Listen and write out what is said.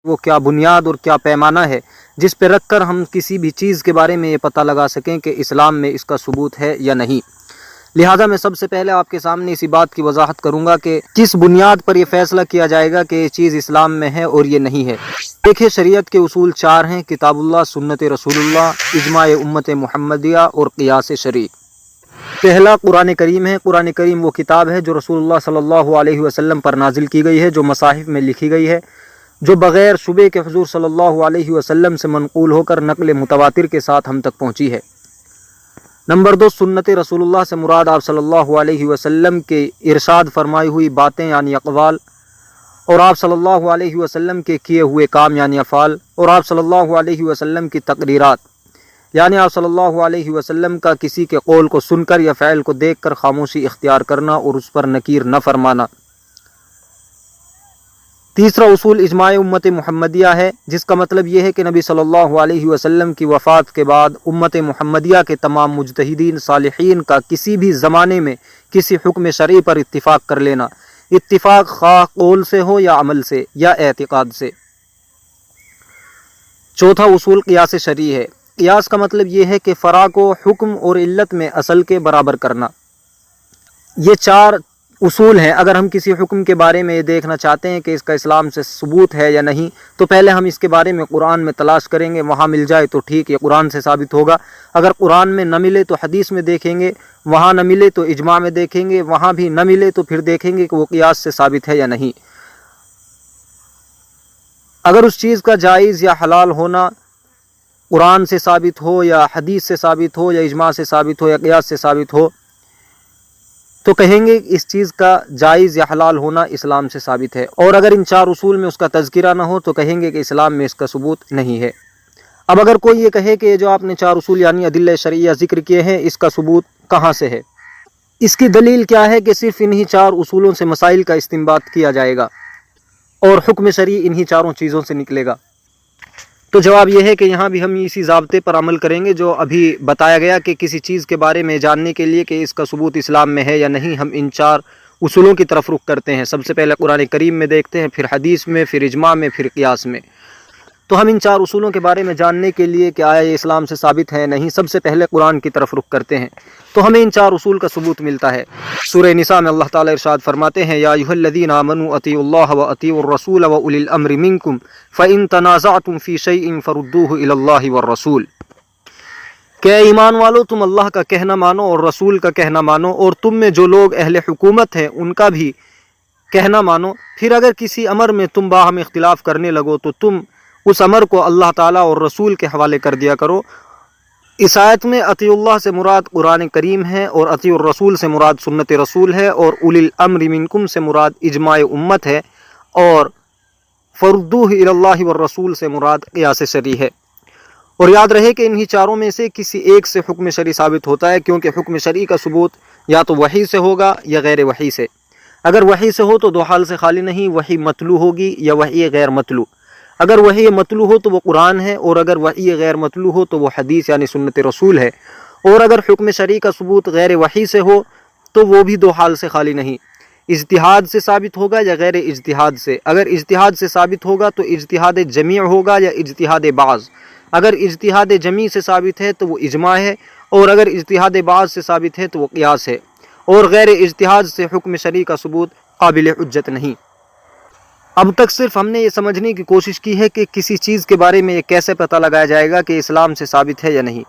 وہ کیا بنیاد اور کیا پیمانہ ہے جس پہ رکھ کر ہم کسی بھی چیز کے بارے میں یہ پتہ لگا سکیں کہ اسلام میں اس کا ثبوت ہے یا نہیں۔ لہٰذا میں سب سے پہلے آپ کے سامنے اسی بات کی وضاحت کروں گا کہ کس بنیاد پر یہ فیصلہ کیا جائے گا کہ یہ چیز اسلام میں ہے اور یہ نہیں ہے۔ دیکھیں، شریعت کے اصول 4 ہیں: کتاب اللہ، سنت رسول اللہ، اجماع امت محمدیہ اور قیاس شرعی۔ پہلا قرآن کریم ہے۔ قرآن کریم وہ کتاب ہے جو رسول اللہ صلی اللہ علیہ وسلم پر نازل کی گئی ہے، جو مصاحف میں لکھی گئی ہے، جو بغیر شبے کے حضور صلی اللہ علیہ وسلم سے منقول ہو کر نقل متواتر کے ساتھ ہم تک پہنچی ہے۔ نمبر 2، سنت رسول اللہ سے مراد آپ صلی اللہ علیہ وسلم کے ارشاد فرمائی ہوئی باتیں یعنی اقوال، اور آپ صلی اللہ علیہ وسلم کے کیے ہوئے کام یعنی افعال، اور آپ صلی اللہ علیہ وسلم کی تقریرات یعنی آپ صلی اللہ علیہ وسلم کا کسی کے قول کو سن کر یا فعل کو دیکھ کر خاموشی اختیار کرنا اور اس پر نکیر نہ فرمانا۔ تیسرا اصول اجماع امت محمدیہ ہے، جس کا مطلب یہ ہے کہ نبی صلی اللہ علیہ وسلم کی وفات کے بعد امت محمدیہ کے تمام مجتہدین صالحین کا کسی بھی زمانے میں کسی حکم شرعی پر اتفاق کر لینا، اتفاق خواہ قول سے ہو یا عمل سے یا اعتقاد سے۔ چوتھا اصول قیاس شرعی ہے۔ قیاس کا مطلب یہ ہے کہ فرع کو حکم اور علت میں اصل کے برابر کرنا۔ یہ 4 اصول ہیں۔ اگر ہم کسی حکم کے بارے میں یہ دیکھنا چاہتے ہیں کہ اس کا اسلام سے ثبوت ہے یا نہیں، تو پہلے ہم اس کے بارے میں قرآن میں تلاش کریں گے، وہاں مل جائے تو ٹھیک، یہ قرآن سے ثابت ہوگا۔ اگر قرآن میں نہ ملے تو حدیث میں دیکھیں گے، وہاں نہ ملے تو اجماع میں دیکھیں گے، وہاں بھی نہ ملے تو پھر دیکھیں گے کہ وہ قیاس سے ثابت ہے یا نہیں۔ اگر اس چیز کا جائز یا حلال ہونا قرآن سے ثابت ہو یا حدیث سے ثابت ہو یا اجماع سے ثابت ہو یا قیاس سے ثابت ہو، تو کہیں گے اس چیز کا جائز یا حلال ہونا اسلام سے ثابت ہے۔ اور اگر ان 4 اصول میں اس کا تذکرہ نہ ہو تو کہیں گے کہ اسلام میں اس کا ثبوت نہیں ہے۔ اب اگر کوئی یہ کہے کہ جو آپ نے 4 اصول یعنی ادلہ شرعیہ ذکر کیے ہیں، اس کا ثبوت کہاں سے ہے؟ اس کی دلیل کیا ہے کہ صرف انہی 4 اصولوں سے مسائل کا استنباط کیا جائے گا اور حکم شرعی انہی 4 چیزوں سے نکلے گا؟ تو جواب یہ ہے کہ یہاں بھی ہم اسی ضابطے پر عمل کریں گے جو ابھی بتایا گیا کہ کسی چیز کے بارے میں جاننے کے لیے کہ اس کا ثبوت اسلام میں ہے یا نہیں، ہم ان 4 اصولوں کی طرف رخ کرتے ہیں۔ سب سے پہلے قرآن کریم میں دیکھتے ہیں، پھر حدیث میں، پھر اجماع میں، پھر قیاس میں۔ تو ہم ان 4 اصولوں کے بارے میں جاننے کے لیے کہ آیا یہ اسلام سے ثابت ہے یا نہیں، سب سے پہلے قرآن کی طرف رخ کرتے ہیں، تو ہمیں ان 4 اصول کا ثبوت ملتا ہے۔ سورہ نساء میں اللہ تعالیٰ ارشاد فرماتے ہیں: یا ایھا الذین آمنوا اطیعوا اللہ واطیعوا الرسول واولی الامر منکم فان تنازعتم فی شیء فردوہ الی اللہ والرسول۔ کہ اے ایمان والو، تم اللہ کا کہنا مانو اور رسول کا کہنا مانو، اور تم میں جو لوگ اہل حکومت ہیں ان کا بھی کہنا مانو۔ پھر اگر کسی امر میں تم باہم اختلاف کرنے لگو تو تم اس امر کو اللہ تعالیٰ اور رسول کے حوالے کر دیا کرو۔ اس آیت میں اطیع اللہ سے مراد قرآن کریم ہے، اور اطیع الرسول سے مراد سنت رسول ہے، اور اولی الامر منکم سے مراد اجماع امت ہے، اور فردوہ الی اللہ والرسول سے مراد قیاس شرعی ہے۔ اور یاد رہے کہ انہی 4 میں سے کسی ایک سے حکم شرعی ثابت ہوتا ہے، کیونکہ حکم شرعی کا ثبوت یا تو وحی سے ہوگا یا غیر وحی سے۔ اگر وحی سے ہو تو 2 حال سے خالی نہیں، وحی متلو ہوگی یا وحی غیر متلو۔ اگر وحی متلو ہو تو وہ قرآن ہے، اور اگر وحی غیر متلو ہو تو وہ حدیث یعنی سنت رسول ہے۔ اور اگر حکم شرعی کا ثبوت غیر وحی سے ہو تو وہ بھی 2 حال سے خالی نہیں، اجتہاد سے ثابت ہوگا یا غیر اجتہاد سے۔ اگر اجتہاد سے ثابت ہوگا تو اجتہاد جمیع ہوگا یا اجتہاد بعض۔ اگر اجتہاد جمیع سے ثابت ہے تو وہ اجماع ہے، اور اگر اجتہاد بعض سے ثابت ہے تو وہ قیاس ہے، اور غیر اجتہاد سے حکم شرعی کا ثبوت قابل حجت نہیں۔ اب تک صرف ہم نے یہ سمجھنے کی کوشش کی ہے کہ کسی چیز کے بارے میں یہ کیسے پتہ لگایا جائے گا کہ اسلام سے ثابت ہے یا نہیں۔